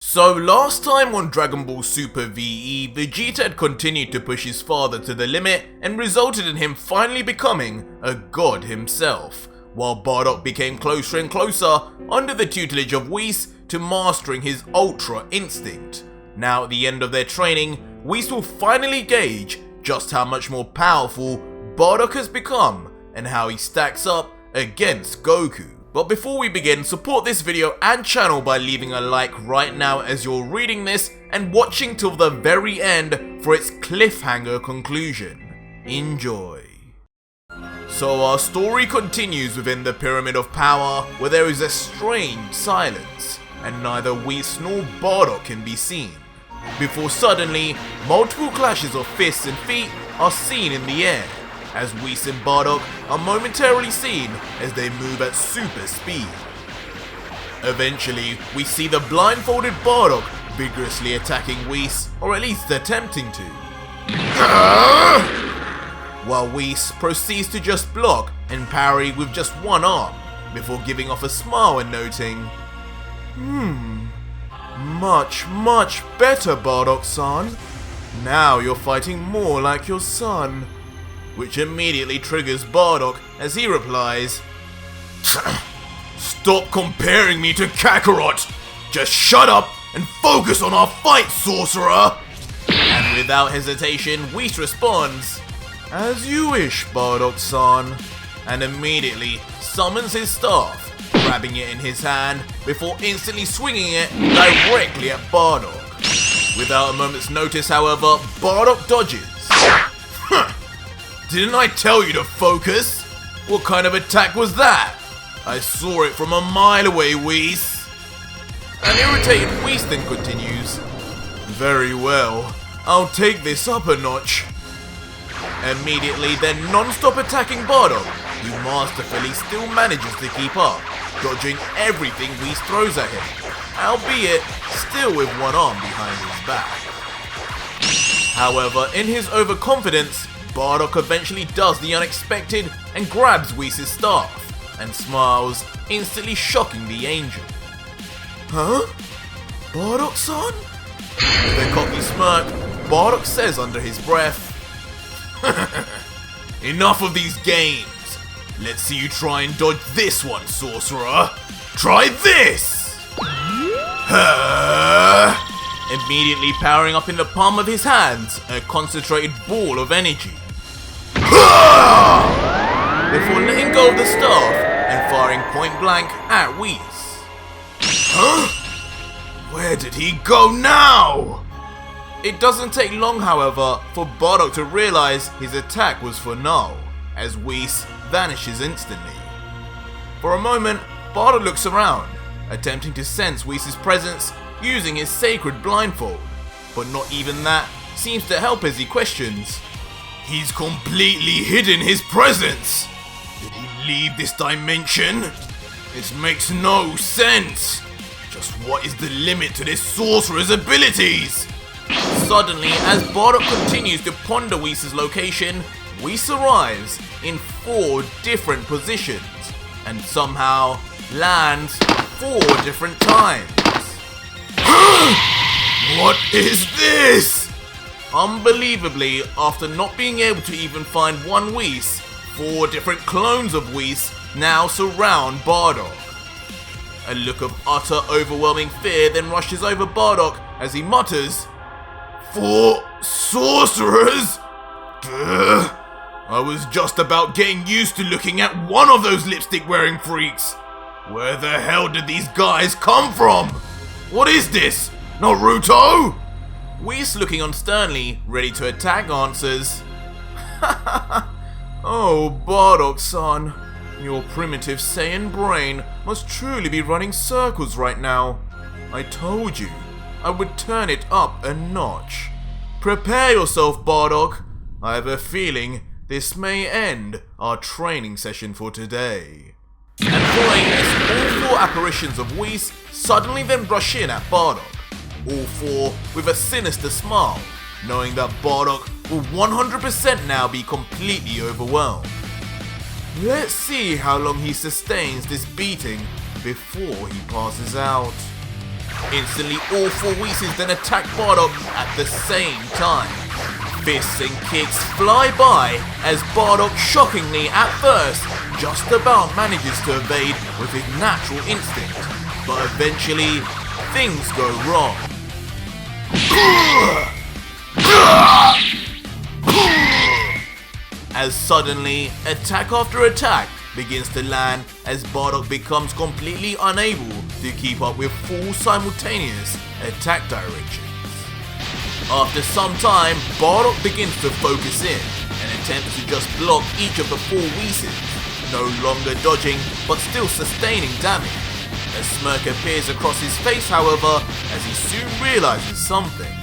So last time on Dragon Ball Super VE, Vegeta had continued to push his father to the limit and resulted in him finally becoming a god himself, while Bardock became closer and closer under the tutelage of Whis to mastering his Ultra Instinct. Now at the end of their training, Whis will finally gauge just how much more powerful Bardock has become and how he stacks up against Goku. But before we begin, support this video and channel by leaving a like right now as you're reading this and watching till the very end for its cliffhanger conclusion. Enjoy. So our story continues within the Pyramid of Power, where there is a strange silence, and neither Whis nor Bardock can be seen. Before suddenly, multiple clashes of fists and feet are seen in the air, as Whis and Bardock are momentarily seen as they move at super speed. Eventually, we see the blindfolded Bardock vigorously attacking Whis, or at least attempting to. While Whis proceeds to just block and parry with just one arm, before giving off a smile and noting, much better, Bardock-san. Now you're fighting more like your son. Which immediately triggers Bardock as he replies, "Stop comparing me to Kakarot! Just shut up and focus on our fight, sorcerer!" And without hesitation, Whis responds, "As you wish, Bardock-san," and immediately summons his staff, grabbing it in his hand before instantly swinging it directly at Bardock. Without a moment's notice, however, Bardock dodges. Didn't I tell you to focus? What kind of attack was that? I saw it from a mile away, Whis. An irritated Whis then continues, "Very well, I'll take this up a notch." Immediately then non-stop attacking Bardock, who masterfully still manages to keep up, dodging everything Whis throws at him, albeit still with one arm behind his back. However, in his overconfidence, Bardock eventually does the unexpected and grabs Whis' staff, and smiles, instantly shocking the angel. "Huh? Bardock-san?" With a cocky smirk, Bardock says under his breath, "Enough of these games. Let's see you try and dodge this one, sorcerer. Try this!" Immediately powering up in the palm of his hands, a concentrated ball of energy. Before letting go of the staff and firing point blank at Whis. Huh? Where did he go now? It doesn't take long, however, for Bardock to realize his attack was for null, as Whis vanishes instantly. For a moment, Bardock looks around, attempting to sense Whis' presence using his sacred blindfold, but not even that seems to help as he questions, "He's completely hidden his presence. Did he leave this dimension? This makes no sense. Just what is the limit to this sorcerer's abilities?" Suddenly, as Bardock continues to ponder Whis' location, Whis arrives in 4 different positions, and somehow lands 4 different times. What is this? Unbelievably, after not being able to even find one Whis, 4 different clones of Whis now surround Bardock. A look of utter overwhelming fear then rushes over Bardock as he mutters, "4 sorcerers? Duh. I was just about getting used to looking at one of those lipstick-wearing freaks. Where the hell did these guys come from? What is this? Naruto?" Whis, looking on sternly, ready to attack, answers, "Oh, Bardock-san, your primitive Saiyan brain must truly be running circles right now. I told you I would turn it up a notch. Prepare yourself, Bardock. I have a feeling this may end our training session for today." And following this, all 4 apparitions of Whis suddenly then rush in at Bardock, all 4 with a sinister smile, knowing that Bardock will 100% now be completely overwhelmed. Let's see how long he sustains this beating before he passes out. Instantly, all four Whis then attack Bardock at the same time. Fists and kicks fly by as Bardock shockingly at first just about manages to evade with his natural instinct, but eventually things go wrong. As suddenly, attack after attack begins to land as Bardock becomes completely unable to keep up with full simultaneous attack directions. After some time, Bardock begins to focus in and attempts to just block each of the four Whis, no longer dodging but still sustaining damage. A smirk appears across his face, however, as he soon realizes something.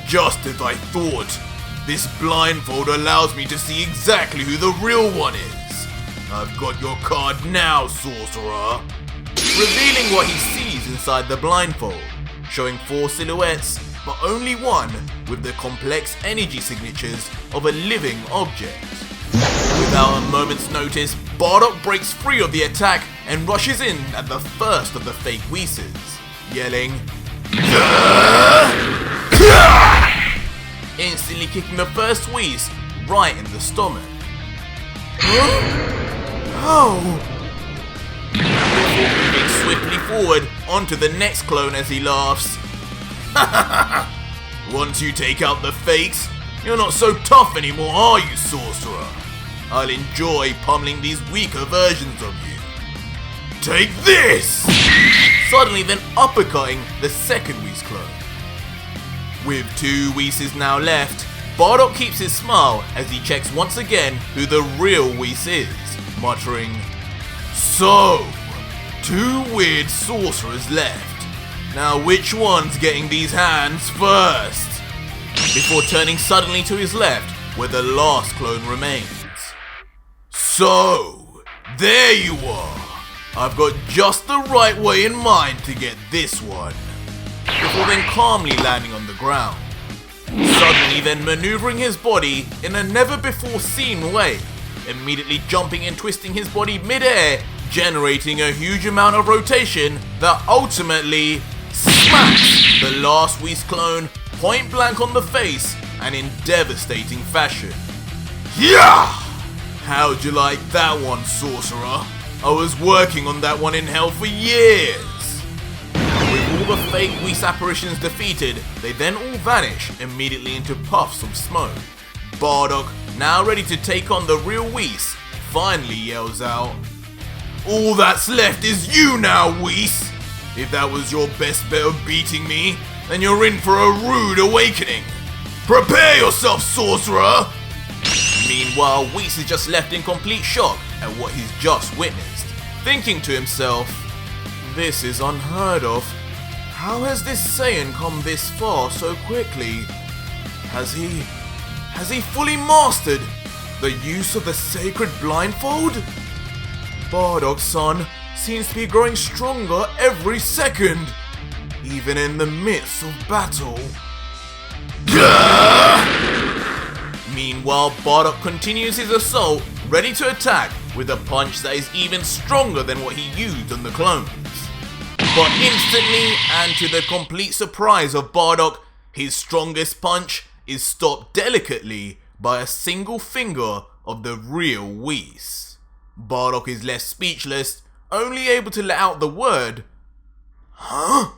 Just as I thought, this blindfold allows me to see exactly who the real one is. I've got your card now, sorcerer. Revealing what he sees inside the blindfold, showing four silhouettes, but only one with the complex energy signatures of a living object. Without a moment's notice, Bardock breaks free of the attack and rushes in at the first of the fake Whis, yelling, instantly kicking the first Whis right in the stomach. Oh! Before moving swiftly forward onto the next clone as he laughs. Once you take out the fakes, you're not so tough anymore, are you, sorcerer? I'll enjoy pummeling these weaker versions of you. Take this! Suddenly then uppercutting the second Whis clone. With two Whis now left, Bardock keeps his smile as he checks once again who the real Whis is, muttering, "So, two weird sorcerers left. Now which one's getting these hands first?" Before turning suddenly to his left, where the last clone remains. "So, there you are. I've got just the right way in mind to get this one." Before then calmly landing on the ground. Suddenly then maneuvering his body in a never before seen way, immediately jumping and twisting his body mid-air, generating a huge amount of rotation that ultimately smacks the last Whis clone point blank on the face and in devastating fashion. Yeah! How'd you like that one, sorcerer? I was working on that one in hell for years. With all the fake Whis apparitions defeated, they then all vanish immediately into puffs of smoke. Bardock, now ready to take on the real Whis, finally yells out, "All that's left is you now, Whis! If that was your best bet of beating me, then you're in for a rude awakening. Prepare yourself, sorcerer!" Meanwhile, Whis is just left in complete shock at what he's just witnessed, thinking to himself, "This is unheard of. How has this Saiyan come this far so quickly? Has he fully mastered the use of the sacred blindfold? Bardock's son seems to be growing stronger every second, even in the midst of battle." Meanwhile, Bardock continues his assault, ready to attack with a punch that is even stronger than what he used on the clones. But instantly, and to the complete surprise of Bardock, his strongest punch is stopped delicately by a single finger of the real Whis. Bardock is left speechless, only able to let out the word, "Huh?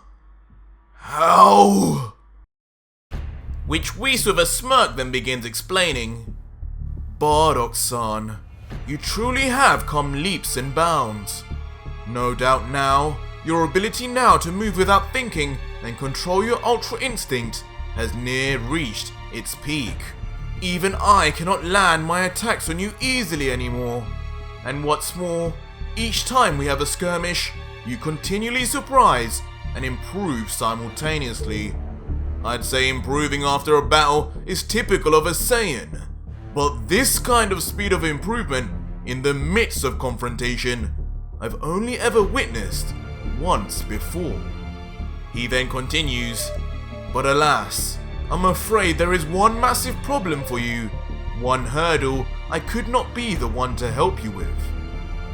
How?" Which Whis with a smirk then begins explaining, "Bardock son, you truly have come leaps and bounds. No doubt now, your ability now to move without thinking and control your ultra instinct has near reached its peak. Even I cannot land my attacks on you easily anymore. And what's more, each time we have a skirmish, you continually surprise and improve simultaneously. I'd say improving after a battle is typical of a Saiyan, but this kind of speed of improvement in the midst of confrontation, I've only ever witnessed once before." He then continues, "But alas, I'm afraid there is one massive problem for you, one hurdle I could not be the one to help you with.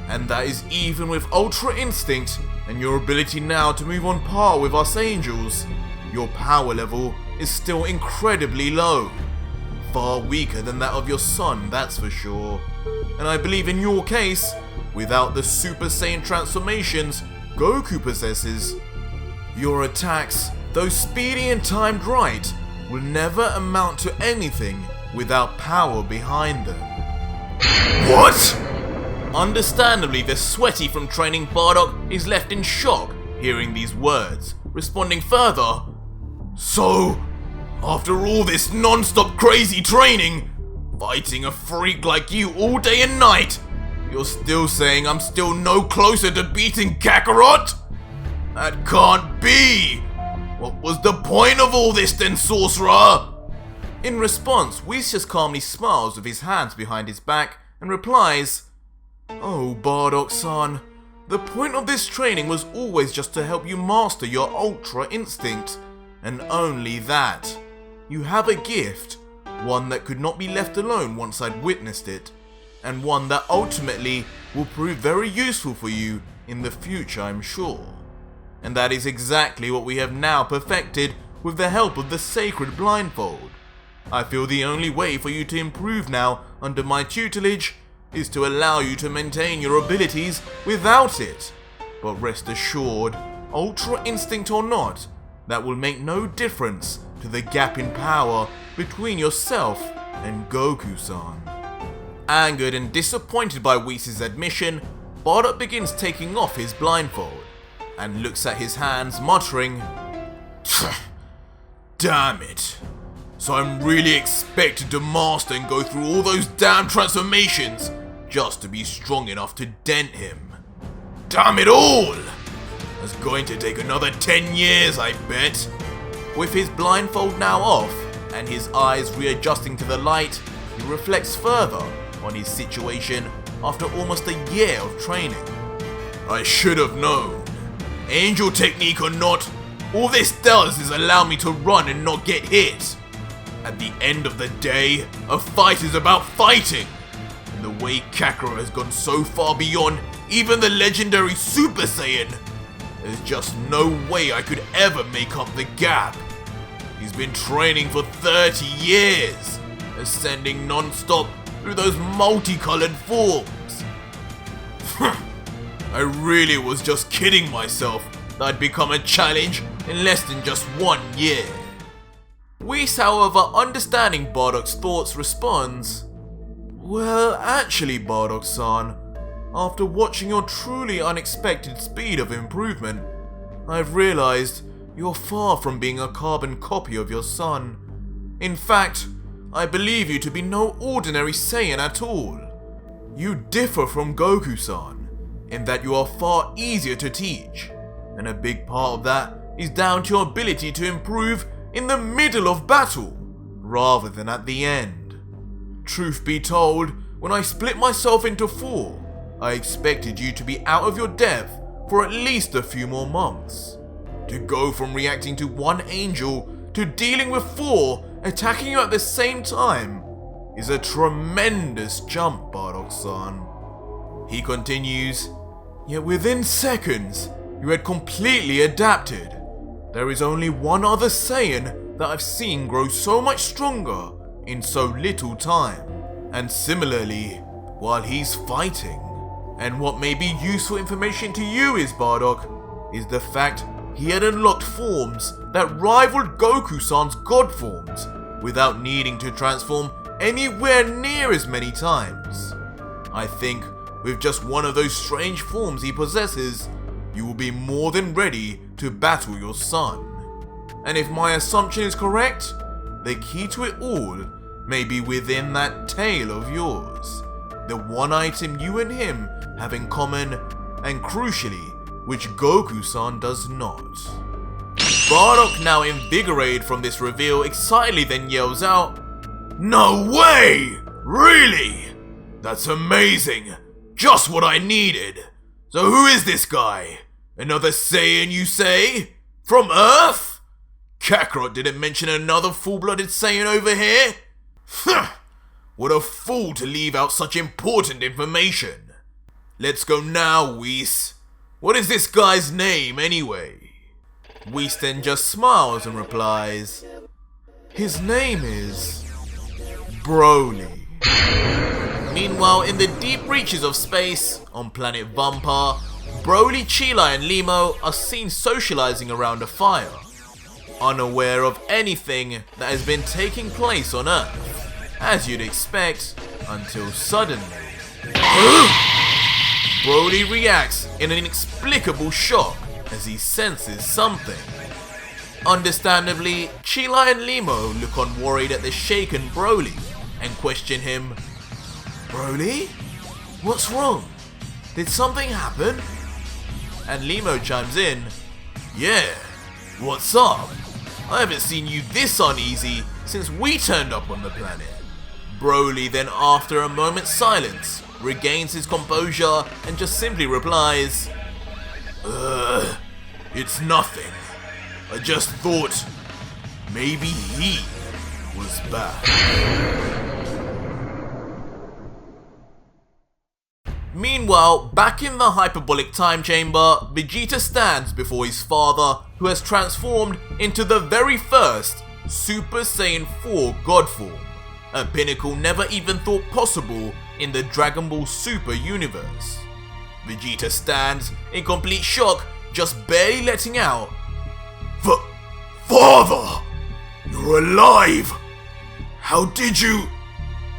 And that is even with Ultra Instinct and your ability now to move on par with us angels, your power level is still incredibly low. Far weaker than that of your son, that's for sure. And I believe in your case, without the Super Saiyan transformations Goku possesses, your attacks, though speedy and timed right, will never amount to anything without power behind them. What? Understandably, the sweaty from training Bardock is left in shock hearing these words, responding further, "So, after all this non-stop crazy training, fighting a freak like you all day and night, you're still saying I'm still no closer to beating Kakarot? That can't be! What was the point of all this then, sorcerer?" In response, Whis just calmly smiles with his hands behind his back and replies, "Oh, Bardock-san, the point of this training was always just to help you master your Ultra Instinct, and only that. You have a gift, one that could not be left alone once I'd witnessed it, and one that ultimately will prove very useful for you in the future, I'm sure. And that is exactly what we have now perfected with the help of the sacred blindfold. I feel the only way for you to improve now under my tutelage is to allow you to maintain your abilities without it. But rest assured, Ultra Instinct or not, that will make no difference to the gap in power between yourself and Goku-san." Angered and disappointed by Whis' admission, Bardock begins taking off his blindfold and looks at his hands, muttering, "Damn it. So I'm really expected to master and go through all those damn transformations just to be strong enough to dent him. Damn it all! It's going to take another 10 years, I bet." With his blindfold now off and his eyes readjusting to the light, he reflects further on his situation after almost a year of training. "I should have known. Angel technique or not, all this does is allow me to run and not get hit. At the end of the day, a fight is about fighting. And the way Kakarot has gone so far beyond even the legendary Super Saiyan, there's just no way I could ever make up the gap. He's been training for 30 years, ascending non-stop through those multicolored forms. I really was just kidding myself that I'd become a challenge in less than just 1 year." Whis, however, understanding Bardock's thoughts, responds, "Well, actually, Bardock-san, after watching your truly unexpected speed of improvement, I've realized you're far from being a carbon copy of your son. In fact, I believe you to be no ordinary Saiyan at all. You differ from Goku-san in that you are far easier to teach, and a big part of that is down to your ability to improve in the middle of battle, rather than at the end. Truth be told, when I split myself into 4, I expected you to be out of your depth for at least a few more months. To go from reacting to 1 angel to dealing with 4 attacking you at the same time is a tremendous jump, Bardock-san." He continues, "Yet within seconds, you had completely adapted. There is only one other Saiyan that I've seen grow so much stronger in so little time. And similarly, while he's fighting. And what may be useful information to you is, Bardock, is the fact he had unlocked forms that rivaled Goku-san's god forms without needing to transform anywhere near as many times. I think with just one of those strange forms he possesses, you will be more than ready to battle your son. And if my assumption is correct, the key to it all may be within that tail of yours. The one item you and him have in common, and crucially, which Goku-san does not." Bardock, now invigorated from this reveal, excitedly then yells out, "No way! Really? That's amazing! Just what I needed! So who is this guy? Another Saiyan, you say? From Earth? Kakarot didn't mention another full-blooded Saiyan over here? What a fool to leave out such important information! Let's go now, Whis. What is this guy's name anyway? Whis then just smiles and replies, his name is Broly. Meanwhile, in the deep reaches of space, on planet Vampar, Broly, Chila and Limo are seen socializing around a fire, unaware of anything that has been taking place on Earth, as you'd expect, until suddenly Broly reacts in an inexplicable shock as he senses something. Understandably, Chila and Limo look on worried at the shaken Broly and question him, Broly? What's wrong? Did something happen? And Limo chimes in, yeah, what's up? I haven't seen you this uneasy since we turned up on the planet. Broly then, after a moment's silence, regains his composure and just simply replies, it's nothing. I just thought maybe he was back. Meanwhile, back in the hyperbolic time chamber, Vegeta stands before his father, who has transformed into the very first Super Saiyan 4 God form, a pinnacle never even thought possible in the Dragon Ball Super universe. Vegeta stands in complete shock, just barely letting out, Father! You're alive! How did you...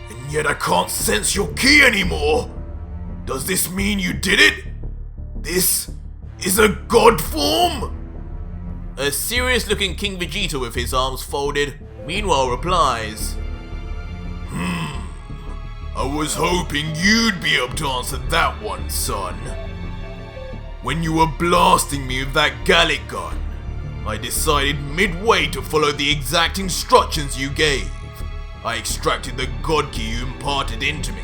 And yet I can't sense your ki anymore! Does this mean you did it? This is a god form? A serious looking King Vegeta with his arms folded, meanwhile replies, I was hoping you'd be able to answer that one, son. When you were blasting me with that Gallic gun, I decided midway to follow the exact instructions you gave. I extracted the God Ki you imparted into me,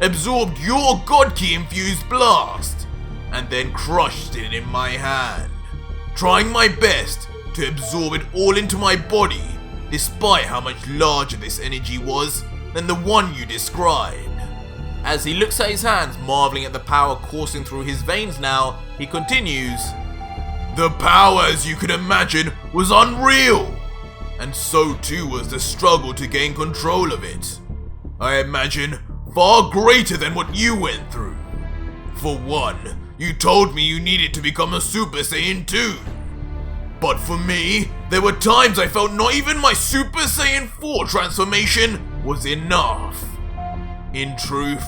absorbed your God Ki infused blast, and then crushed it in my hand, trying my best to absorb it all into my body, despite how much larger this energy was than the one you described. As he looks at his hands, marveling at the power coursing through his veins now, he continues, the power, as you can imagine, was unreal, and so too was the struggle to gain control of it. I imagine far greater than what you went through. For one, you told me you needed to become a Super Saiyan 2. But for me, there were times I felt not even my Super Saiyan 4 transformation was enough. In truth,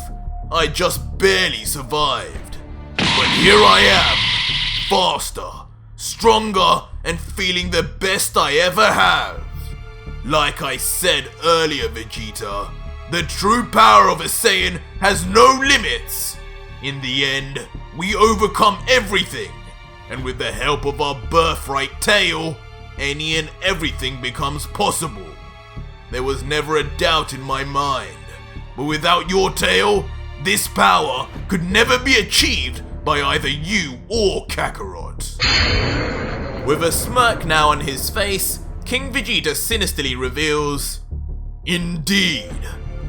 I just barely survived. But here I am, faster, stronger, and feeling the best I ever have. Like I said earlier, Vegeta, the true power of a Saiyan has no limits. In the end, we overcome everything, and with the help of our birthright tail, any and everything becomes possible. There was never a doubt in my mind, but without your tail, this power could never be achieved by either you or Kakarot. With a smirk now on his face, King Vegeta sinisterly reveals, indeed,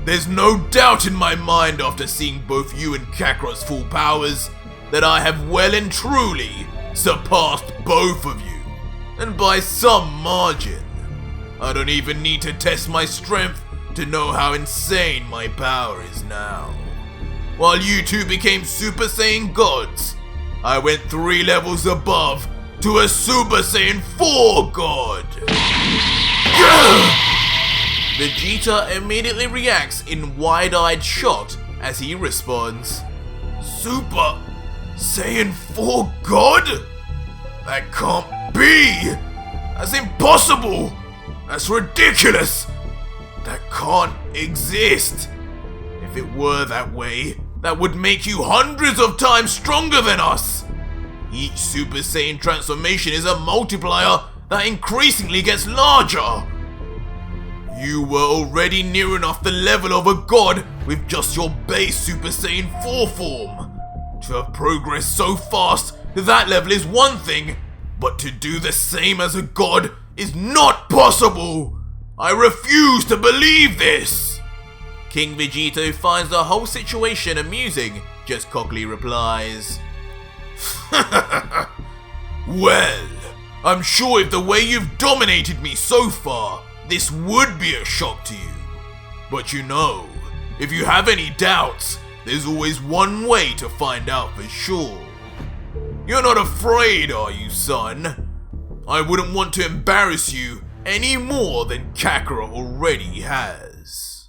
there's no doubt in my mind after seeing both you and Kakarot's full powers that I have well and truly surpassed both of you, and by some margin. I don't even need to test my strength to know how insane my power is now. While you two became Super Saiyan gods, I went 3 levels above to a Super Saiyan 4 god. Vegeta immediately reacts in wide-eyed shock as he responds, Super Saiyan 4 god? That can't be! That's impossible! That's ridiculous! That can't exist! If it were that way, that would make you hundreds of times stronger than us! Each Super Saiyan transformation is a multiplier that increasingly gets larger! You were already near enough the level of a god with just your base Super Saiyan 4 form. To have progressed so fast to that level is one thing, but to do the same as a god is not possible! I refuse to believe this! King Vegeta, who finds the whole situation amusing, just cockily replies, Well, I'm sure if the way you've dominated me so far, this would be a shock to you. But you know, if you have any doubts, there's always one way to find out for sure. You're not afraid, are you, son? I wouldn't want to embarrass you any more than Kakarot already has.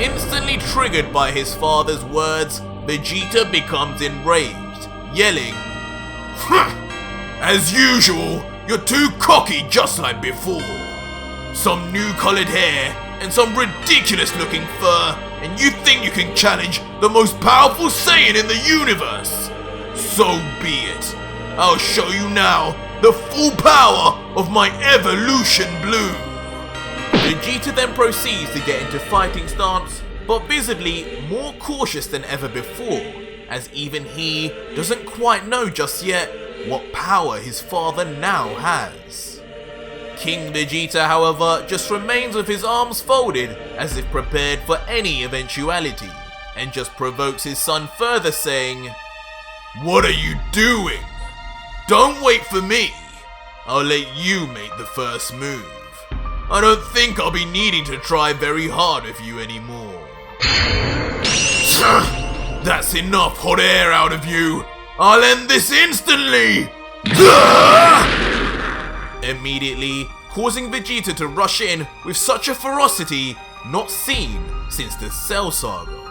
Instantly triggered by his father's words, Vegeta becomes enraged, yelling, As usual, you're too cocky just like before. Some new colored hair and some ridiculous looking fur, and you think you can challenge the most powerful Saiyan in the universe? So be it. I'll show you now the full power of my evolution blue. Vegeta then proceeds to get into fighting stance, but visibly more cautious than ever before, as even he doesn't quite know just yet what power his father now has. King Vegeta, however, just remains with his arms folded as if prepared for any eventuality, and just provokes his son further, saying, What are you doing? Don't wait for me. I'll let you make the first move. I don't think I'll be needing to try very hard with you anymore. That's enough hot air out of you. I'll end this instantly. Immediately causing Vegeta to rush in with such a ferocity not seen since the Cell Saga.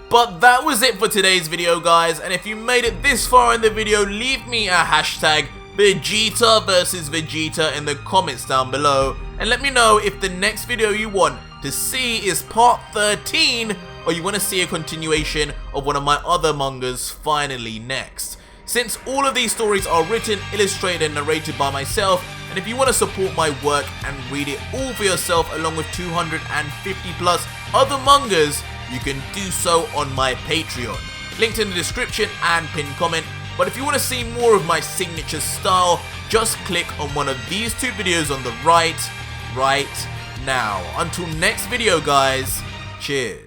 But that was it for today's video, guys, and if you made it this far in the video, leave me a hashtag Vegeta versus Vegeta in the comments down below, and let me know if the next video you want to see is part 13 or you want to see a continuation of one of my other mangas finally next. Since all of these stories are written, illustrated and narrated by myself, and if you want to support my work and read it all for yourself along with 250 plus other mangas, you can do so on my Patreon, linked in the description and pinned comment. But if you want to see more of my signature style, just click on one of these two videos on the right now. Until next video, guys, cheers.